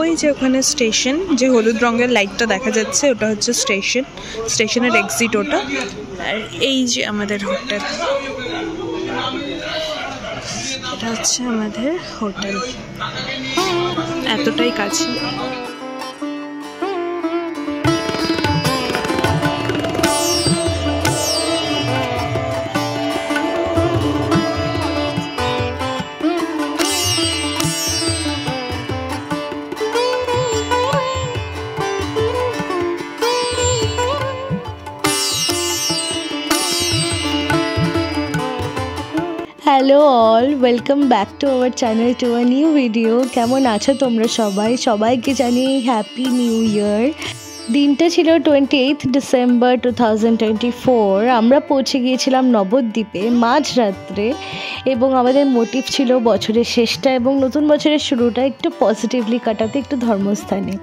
ওই যে ওখানে স্টেশন, যে হলুদ রঙের লাইটটা দেখা যাচ্ছে ওটা হচ্ছে স্টেশন, স্টেশনের এক্সিট ওটা। আর এই যে আমাদের হোটেল, এটা হচ্ছে আমাদের হোটেল, এতটাই কাছে। Hello all, welcome back to our channel to a new video. কেমন আছো তোমরা সবাই? সবাইকে জানি হ্যাপি নিউ ইয়ার। দিনটা ছিল 28 ডিসেম্বর 2024। আমরা পৌঁছে গিয়েছিলাম নবদ্বীপে মাঝরাত্রে, এবং আমাদের মোটিভ ছিল বছরের শেষটা এবং নতুন বছরের শুরুটা একটু পজিটিভলি কাটাতে, একটু ধর্মস্থানে।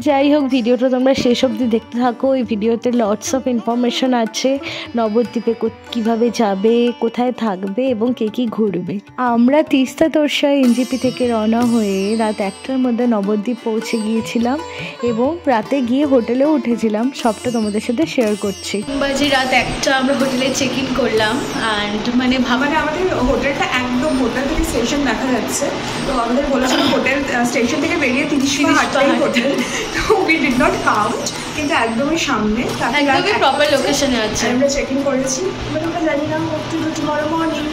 যাই হোক, ভিডিওটা তোমরা শেষ অবধি দেখতে থাকো। এই ভিডিওতে লটস অফ ইনফরমেশন আছে, নবদ্বীপে কীভাবে যাবে, কোথায় থাকবে এবং কে কী ঘুরবে। আমরা তিস্তা তোরসা এনজিপি থেকে রওনা হয়ে রাত 1টার মধ্যে নবদ্বীপ পৌঁছে গিয়েছিলাম এবং রাতে গিয়ে হোটেলেও উঠেছিলাম। সবটা তোমাদের সাথে শেয়ার করছি। বাজে রাত 1টা, আমরা হোটেলে চেক ইন করলাম। অ্যান্ড আমাদের হোটেলটা একদম হোটেল থেকে স্টেশন দেখা যাচ্ছে। তো আমাদের বলেছিল হোটেল স্টেশন থেকে বেরিয়ে 30 মিনিট হাঁটলেই হোটেল। তো উই ডিড নট কাউন্ট, কিন্তু একদমই সামনে, একদমই প্রপার লোকেশনে আছে। আমরা চেক ইন করেছি, বাট আমরা জানি না টুমরো মর্নিং।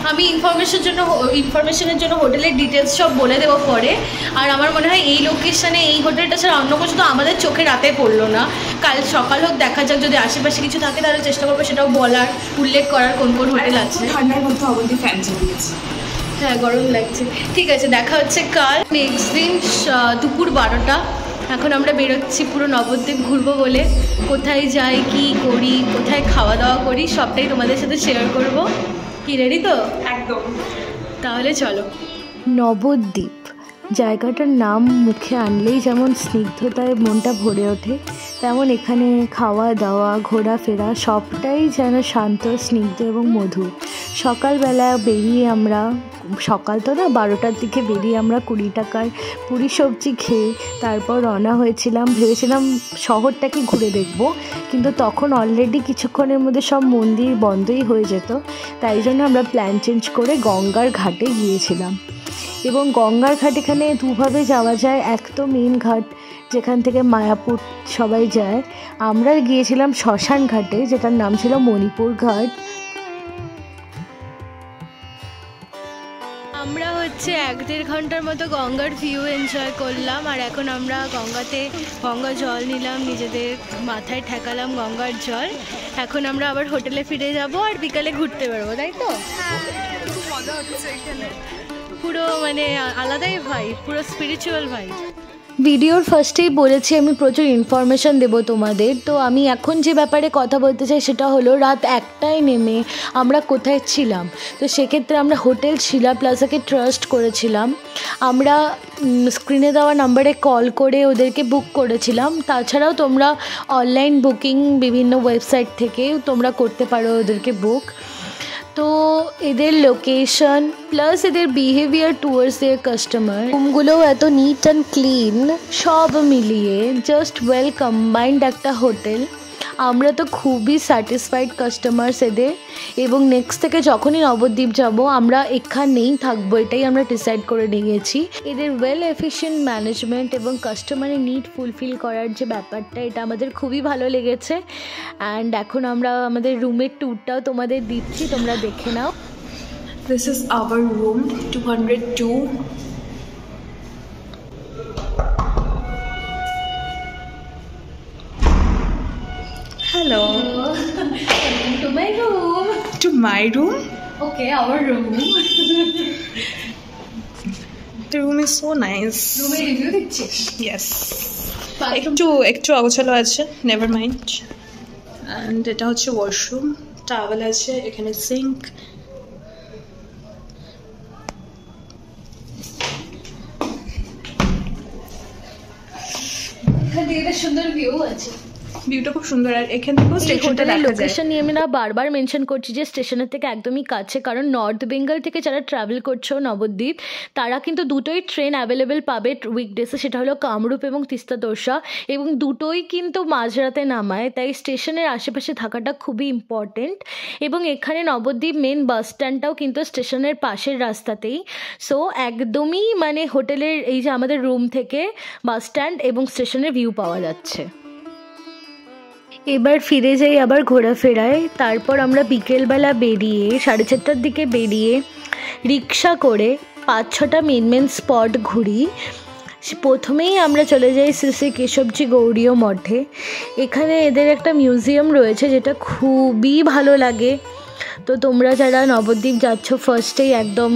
আমি ইনফরমেশনের জন্য হোটেলের ডিটেলস সব বলে দেবো পরে। আর আমার মনে হয় এই লোকেশানে এই হোটেলটা ছাড়া অন্য কিছু তো আমাদের চোখে রাতে পড়লো না। কাল সকাল হোক, দেখা যাক, যদি আশেপাশে কিছু থাকে তাহলে চেষ্টা করবো সেটাও বলার, উল্লেখ করার কোন কোন হোটেল আছে। ঠান্ডার মধ্যে অবধি ফ্যান চালিয়েছে, হ্যাঁ গরম লাগছে। ঠিক আছে, দেখা হচ্ছে কাল নেক্সট দিন দুপুর 12টা। এখন আমরা বেরোচ্ছি পুরো নবদ্বীপ ঘুরবো বলে। কোথায় যাই, কি করি, কোথায় খাওয়া দাওয়া করি, সবটাই তোমাদের সাথে শেয়ার করব। কি রেডি তো? একদম। তাহলে চলো। নবদ্বীপ জায়গাটার নাম মুখে আনলেই যেমন স্নিগ্ধতায় মনটা ভরে ওঠে, তেমন এখানে খাওয়া দাওয়া, ঘোরাফেরা সবটাই যেন শান্ত, স্নিগ্ধ এবং মধুর। সকালবেলা বেরিয়ে আমরা, সকাল তো না, 12টার দিকে বেরিয়ে আমরা 20 টাকার পুরি সবজি খেয়ে তারপর রওনা হয়েছিলাম। ভেবেছিলাম শহরটাকে ঘুরে দেখব, কিন্তু তখন অলরেডি কিছুক্ষণের মধ্যে সব মন্দির বন্ধই হয়ে যেত। তাই জন্য আমরা প্ল্যান চেঞ্জ করে গঙ্গার ঘাটে গিয়েছিলাম। এবং গঙ্গার ঘাট এখানে দুভাবে যাওয়া যায়। এক তো মেন ঘাট, যেখান থেকে মায়াপুর সবাই যায়। আমরা গিয়েছিলাম শ্মশান ঘাটে, যেটার নাম ছিল মণিপুর ঘাট। আমরা হচ্ছে 1-1.5 ঘন্টার মতো গঙ্গার ভিউ এনজয় করলাম। আর এখন আমরা গঙ্গা জল নিলাম, নিজেদের মাথায় ঠেকালাম গঙ্গার জল। এখন আমরা আবার হোটেলে ফিরে যাব আর বিকালে ঘুরতে পারবো, তাই তো? খুব মজা হচ্ছে এখানে, পুরো মানে আলাদাই ভাই, পুরো স্পিরিচুয়াল ভাই। ভিডিওর ফার্স্টেই বলেছি আমি প্রচুর ইনফরমেশান দেবো তোমাদের। তো আমি এখন যে ব্যাপারে কথা বলতে চাই সেটা হলো রাত 1টায় নেমে আমরা কোথায় ছিলাম। তো সেক্ষেত্রে আমরা হোটেল শিলা প্লাজাকে ট্রাস্ট করেছিলাম। আমরা স্ক্রিনে দেওয়া নাম্বারে কল করে ওদেরকে বুক করেছিলাম। তাছাড়াও তোমরা অনলাইন বুকিং বিভিন্ন ওয়েবসাইট থেকে তোমরা করতে পারো ওদেরকে বুক। তো এদের লোকেশন প্লাস এদের বিহেভিয়ার টুয়ার্ডস দেয়ার কাস্টমার, রুমগুলোও এত নিট অ্যান্ড ক্লিন, সব মিলিয়ে জাস্ট ওয়েল কম্বাইন্ড একটা হোটেল। আমরা তো খুবই স্যাটিসফাইড কাস্টমার্স এদের। এবং নেক্সট থেকে যখনই নবদ্বীপ যাব আমরা এখানেই থাকবো, এটাই আমরা ডিসাইড করে নিয়েছি। এদের ওয়েল এফিশিয়েন্ট ম্যানেজমেন্ট এবং কাস্টমারের নিড ফুলফিল করার যে ব্যাপারটা, এটা আমাদের খুবই ভালো লেগেছে। অ্যান্ড এখন আমরা আমাদের রুমের ট্যুরটাও তোমাদের দিচ্ছি, তোমরা দেখে নাও। This is our room 202. Hello. Welcome to my room. To my room? Okay, our room. The room is so nice. Room এর রিভিউ দিচ্ছিস? Yes. একটু অগোছালো আছে, never mind. And এটা হচ্ছে ওয়াশরুম, টাওয়েল আছে, এখানে সিঙ্ক। এখান থেকে একটা সুন্দর ভিউ আছে। ভিউটা খুব সুন্দর। আর এখান থেকেও স্টেশনটা দেখা যায়। লোকেশন নিয়ে আমি না বারবার মেনশন করছি যে স্টেশনের থেকে একদমই কাছে, কারণ নর্থ বেঙ্গল থেকে যারা ট্রাভেল করছো নবদ্বীপ তারা কিন্তু দুটোই ট্রেন অ্যাভেলেবেল পাবে উইকডেসে, সেটা হলো কামরূপ এবং তিস্তা তোরসা, এবং দুটোই কিন্তু মাঝরাতে নামায়, তাই স্টেশনের আশেপাশে থাকাটা খুবই ইম্পর্টেন্ট। এবং এখানে নবদ্বীপ মেন বাস স্ট্যান্ডটাও কিন্তু স্টেশনের পাশের রাস্তাতেই, সো একদমই মানে হোটেলের এই যে আমাদের রুম থেকে বাস স্ট্যান্ড এবং স্টেশনের ভিউ পাওয়া যাচ্ছে। এবার ফিরে যাই আবার ঘোরাফেরায়। তারপর আমরা বিকেলবেলা বেরিয়ে 4:30টার দিকে বেরিয়ে রিক্সা করে 5-6টা মেন স্পট ঘুরি। প্রথমেই আমরা চলে যাই শ্রী শ্রী কেশবজি গৌড়ীয় মঠে। এখানে এদের একটা মিউজিয়াম রয়েছে যেটা খুবই ভালো লাগে। তো তোমরা যারা নবদ্বীপ যাচ্ছ ফার্স্টেই একদম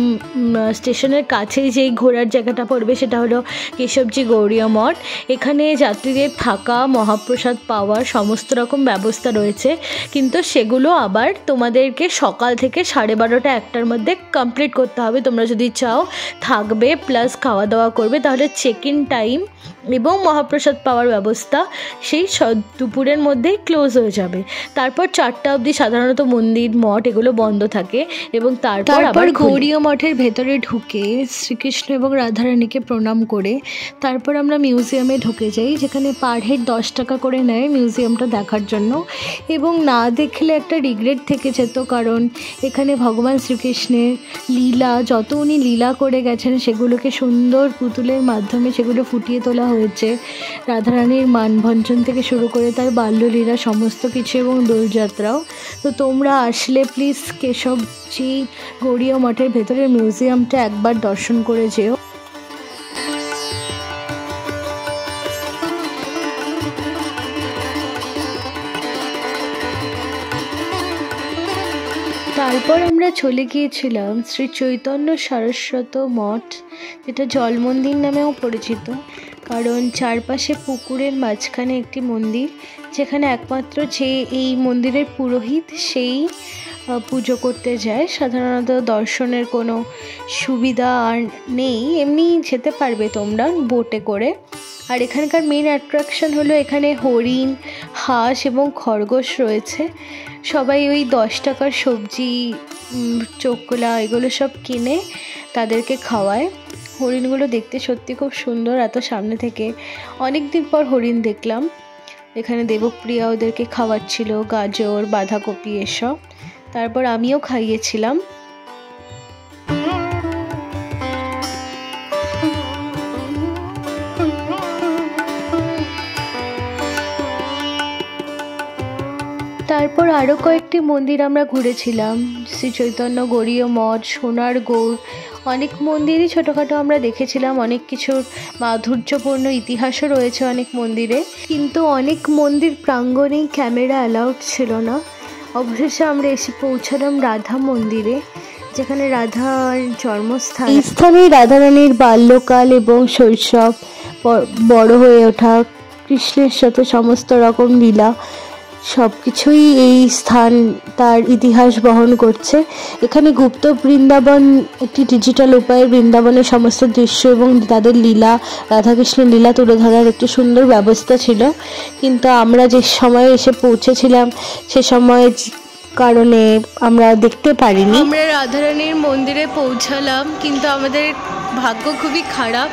স্টেশনের কাছেই যেই ঘোরার জায়গাটা পড়বে সেটা হলো কেশবজি গৌড়ীয় মঠ। এখানে যাত্রীদের থাকা, মহাপ্রসাদ পাওয়ার সমস্ত রকম ব্যবস্থা রয়েছে, কিন্তু সেগুলো আবার তোমাদেরকে সকাল থেকে 12:30 1টার মধ্যে কমপ্লিট করতে হবে। তোমরা যদি চাও থাকবে প্লাস খাওয়া দাওয়া করবে তাহলে চেক ইন টাইম এবং মহাপ্রসাদ পাওয়ার ব্যবস্থা সেই দুপুরের মধ্যেই ক্লোজ হয়ে যাবে। তারপর 4টা অবধি সাধারণত মন্দির মঠ এগুলো বন্ধ থাকে, এবং তারপর আবার গৌড়ীয় মঠের ভেতরে ঢুকে শ্রীকৃষ্ণ এবং রাধারানীকে প্রণাম করে তারপর আমরা মিউজিয়ামে ঢুকে যাই, যেখানে পার হেড 10 টাকা করে নেয় মিউজিয়ামটা দেখার জন্য। এবং না দেখলে একটা রিগ্রেট থেকে যেত, কারণ এখানে ভগবান শ্রীকৃষ্ণের লীলা, যত উনি লীলা করে গেছেন সেগুলোকে সুন্দর পুতুলের মাধ্যমে সেগুলো ফুটিয়ে তোলা হয়েছে। রাধারানীর মানভঞ্জন থেকে শুরু করে তার বাল্যলীলা সমস্ত কিছু, এবং দোলযাত্রাও। তো তোমরা আসলে প্লিজ কেশবজি গৌড়ীয় মঠের ভেতরের মিউজিয়ামটা একবার দর্শন করে যেও। তারপর আমরা চলে গিয়েছিলাম শ্রী চৈতন্য সারস্বত মঠ, যেটা জল মন্দির নামেও পরিচিত, কারণ চারপাশে পুকুরের মাঝখানে একটি মন্দির, যেখানে একমাত্র যে এই মন্দিরের পুরোহিত সেই পুজো করতে যায়। সাধারণত দর্শনের কোনো সুবিধা আর নেই, এমনি যেতে পারবে তোমরা বোটে করে। আর এখানকার মেন অ্যাট্রাকশন হলো এখানে হরিণ, হাঁস এবং খরগোশ রয়েছে। সবাই ওই 10 টাকার সবজি, চোকলা এগুলো সব কিনে তাদেরকে খাওয়ায়। হরিণগুলো দেখতে সত্যি খুব সুন্দর, এত সামনে থেকে অনেক দিন পর হরিণ দেখলাম। এখানে দেবপ্রিয়া ওদেরকে খাওয়াচ্ছিল গাজর, বাঁধাকপি এসব। তারপর আমিও খাইয়েছিলাম। তারপর আরও কয়েকটি মন্দির আমরা ঘুরেছিলাম, শ্রী চৈতন্য গৌড়ীয় মঠ, সোনার গৌড়, অনেক মন্দিরই ছোটোখাটো আমরা দেখেছিলাম। অনেক কিছুর মাধুর্যপূর্ণ ইতিহাসও রয়েছে অনেক মন্দিরে, কিন্তু অনেক মন্দির প্রাঙ্গণেই ক্যামেরা অ্যালাউড ছিল না। অবশেষে আমরা এসে পৌঁছালাম রাধা মন্দিরে, যেখানে রাধার জন্মস্থান। এই স্থানেই রাধারানীর বাল্যকাল এবং শৈশব, বড় হয়ে ওঠা, কৃষ্ণের সাথে সমস্ত রকম লীলা সব কিছুই এই স্থান তার ইতিহাস বহন করছে। এখানে গুপ্ত বৃন্দাবন, একটি ডিজিটাল উপায়ে বৃন্দাবনের সমস্ত দৃশ্য এবং তাদের লীলা, রাধাকৃষ্ণের লীলা তুলে ধরার একটি সুন্দর ব্যবস্থা ছিল, কিন্তু আমরা যে সময়ে এসে পৌঁছেছিলাম সে সময় কারণে আমরা দেখতে পারিনি। আমরা রাধারানীর মন্দিরে পৌঁছালাম, কিন্তু আমাদের ভাগ্য খুবই খারাপ,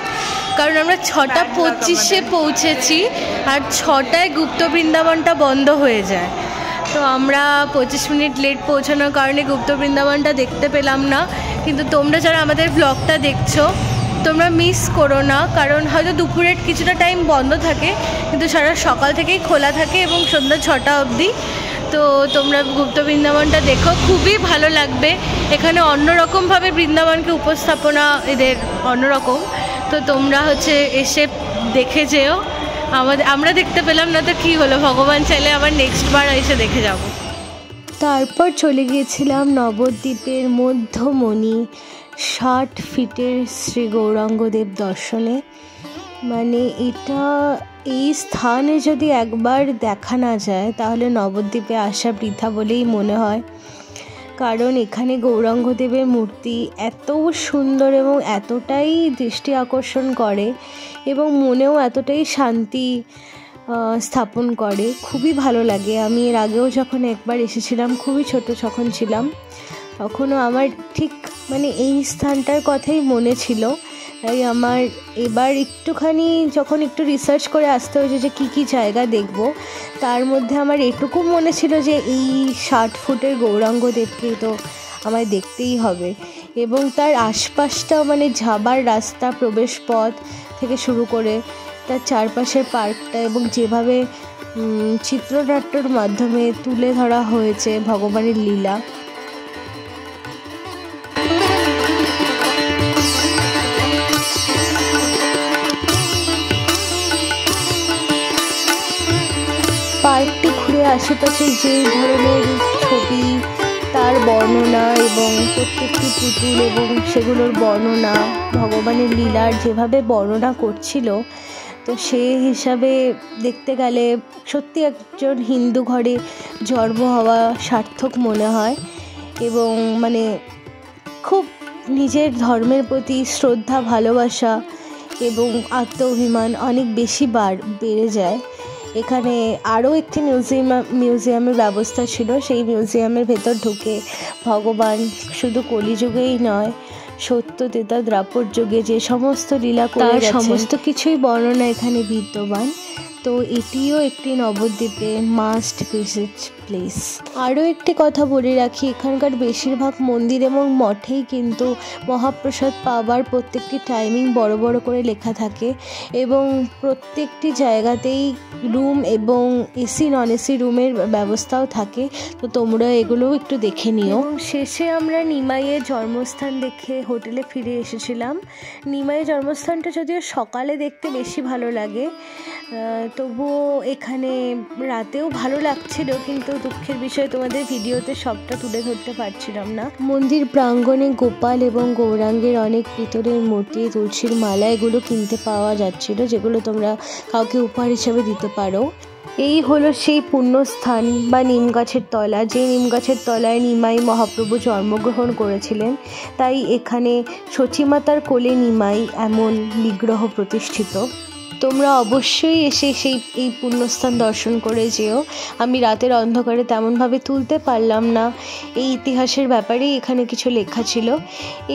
কারণ আমরা 6:25-এ পৌঁছেছি আর 6টায় গুপ্ত বৃন্দাবনটা বন্ধ হয়ে যায়। তো আমরা 25 মিনিট লেট পৌঁছানোর কারণে গুপ্ত বৃন্দাবনটা দেখতে পেলাম না। কিন্তু তোমরা যারা আমাদের ব্লগটা দেখছো তোমরা মিস করো না, কারণ হয়তো দুপুরের কিছুটা টাইম বন্ধ থাকে, কিন্তু সারা সকাল থেকেই খোলা থাকে এবং সন্ধ্যা 6টা অবধি। তো তোমরা গুপ্ত বৃন্দাবনটা দেখো, খুবই ভালো লাগবে। এখানে অন্যরকমভাবে বৃন্দাবনকে উপস্থাপনা এদের অন্যরকম। তো তোমরা এসে দেখে যেও। আমরা দেখতে পেলাম না তো কী হলো, ভগবান চাইলে আবার নেক্সট বার এসে দেখে যাব। তারপর চলে গিয়েছিলাম নবদ্বীপের মধ্যমণি 60 ফিটের শ্রী গৌরাঙ্গদেব দর্শনে। মানে এই স্থানে যদি একবার দেখা না যায় তাহলে নবদ্বীপে আসা বৃথা বলেই মনে হয়, কারণ এখানে গৌরাঙ্গদেবের মূর্তি এত সুন্দর এবং এতটাই দৃষ্টি আকর্ষণ করে এবং মনেও এতটাই শান্তি স্থাপন করে, খুবই ভালো লাগে। আমি এর আগেও যখন একবার এসেছিলাম, খুবই ছোট যখন ছিলাম, তখনও আমার ঠিক মানে এই স্থানটার কথাই মনে ছিল। তাই আমার এবার একটুখানি যখন একটু রিসার্চ করে আসতে হয়েছে যে কী জায়গা দেখব, তার মধ্যে আমার এটুকু মনে ছিল যে এই 60 ফুটের গৌরাঙ্গ দেবকে তো আমায় দেখতেই হবে। এবং তার আশপাশটাও মানে যাবার রাস্তা, প্রবেশ পথ থেকে শুরু করে তার চারপাশের পার্কটা এবং যেভাবে চিত্রনাট্যর মাধ্যমে তুলে ধরা হয়েছে ভগবানের লীলা, পার্কটি ঘুরে আশেপাশে যে ধরনের ছবি, তার বর্ণনা এবং প্রত্যেকটি পুতুল এবং সেগুলোর বর্ণনা, ভগবানের লীলার যেভাবে বর্ণনা করছিল, তো সেই হিসাবে দেখতে গেলে সত্যি একজন হিন্দু ঘরে জন্ম হওয়া সার্থক মনে হয়। এবং মানে খুব নিজের ধর্মের প্রতি শ্রদ্ধা, ভালোবাসা এবং আত্ম অভিমান অনেক বেশি বেড়ে যায়। এখানে আরও একটি মিউজিয়ামের ব্যবস্থা ছিল। সেই মিউজিয়ামের ভেতর ঢুকে ভগবান শুধু কলিযুগেই নয়, সত্য, ত্রেতা, দ্বাপর যুগে যে সমস্ত লীলা করে গেছেন, সমস্ত কিছুই বর্ণনা এখানে বিদ্যমান। তো এটিও একটি নবদ্বীপে মাস্ট ভিজিট প্লেস। আরও একটি কথা বলে রাখি, এখানকার বেশিরভাগ মন্দির এবং মঠেই কিন্তু মহাপ্রসাদ পাওয়ার প্রত্যেকটি টাইমিং বড় বড় করে লেখা থাকে এবং প্রত্যেকটি জায়গাতেই রুম এবং এসি নন এসি রুমের ব্যবস্থাও থাকে। তো তোমরা এগুলোও একটু দেখে নিও। শেষে আমরা নিমাইয়ের জন্মস্থান দেখে হোটেলে ফিরে এসেছিলাম। নিমাইয়ের জন্মস্থানটা যদিও সকালে দেখতে বেশি ভালো লাগে, তবুও এখানে রাতেও ভালো লাগছিল, কিন্তু দুঃখের বিষয় তোমাদের ভিডিওতে সবটা তুলে ধরতে পারছিলাম না। মন্দির প্রাঙ্গণে গোপাল এবং গৌরাঙ্গের অনেক পিতলের মূর্তি, তুলসীর মালা এগুলো কিনতে পাওয়া যাচ্ছিল, যেগুলো তোমরা কাউকে উপহার হিসাবে দিতে পারো। এই হলো সেই পুণ্যস্থান বা নিম গাছের তলা, যে নিম গাছের তলায় নিমাই মহাপ্রভু জন্মগ্রহণ করেছিলেন। তাই এখানে সচিমাতার কোলে নিমাই এমন বিগ্রহ প্রতিষ্ঠিত। তোমরা অবশ্যই এসে এই পুণ্যস্থান দর্শন করে যেও। আমি রাতের অন্ধকারে তেমনভাবে তুলতে পারলাম না, এই ইতিহাসের ব্যাপারেই এখানে কিছু লেখা ছিল।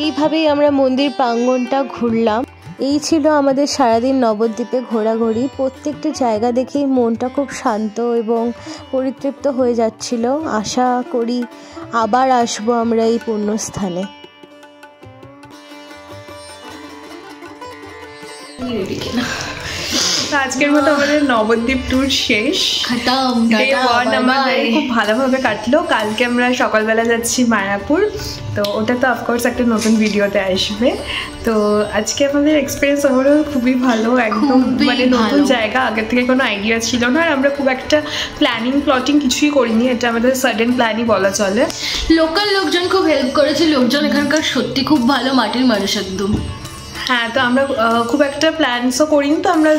এইভাবেই আমরা মন্দির প্রাঙ্গণটা ঘুরলাম। এই ছিল আমাদের সারাদিন নবদ্বীপে ঘোরাঘুরি। প্রত্যেকটি জায়গা দেখেই মনটা খুব শান্ত এবং পরিতৃপ্ত হয়ে যাচ্ছিল। আশা করি আবার আসবো আমরা এই পুণ্যস্থানে। আজকের মতো আমাদের নবদ্বীপ ট্যুর শেষ। ডে 1 আমাদের খুব ভালোভাবে কাটলো। কালকে আমরা সকালবেলা যাচ্ছি মায়াপুর, তো ওটা তো অফকোর্স একটা নতুন ভিডিওতে আসবে। তো আজকে আমাদের এক্সপিরিয়েন্স ওভারঅল খুবই ভালো, একদম মানে নতুন জায়গা, আগের থেকে কোনো আইডিয়া ছিল না। আর আমরা খুব একটা প্ল্যাটিং কিছুই করিনি, এটা আমাদের সাডেন প্ল্যানই বলা চলে। লোকাল লোকজন খুব হেল্প করেছে, লোকজন এখানকার সত্যি খুব ভালো, মাটির মানুষ একদম। হ্যাঁ, তো আমরা খুব একটা প্ল্যানসও করিনি, তো আমরা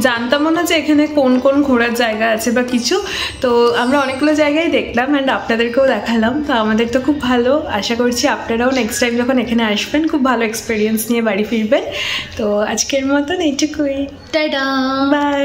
জানতামও না যে এখানে কোন কোন ঘোরার জায়গা আছে বা কিছু। তো আমরা অনেকগুলো জায়গায় দেখলাম অ্যান্ড আপনাদেরকেও দেখালাম। তো আমাদের তো খুব ভালো, আশা করছি আপনারাও নেক্সট টাইম যখন এখানে আসবেন খুব ভালো এক্সপিরিয়েন্স নিয়ে বাড়ি ফিরবেন। তো আজকের মতন এইটুকুই, টাটা, বাই।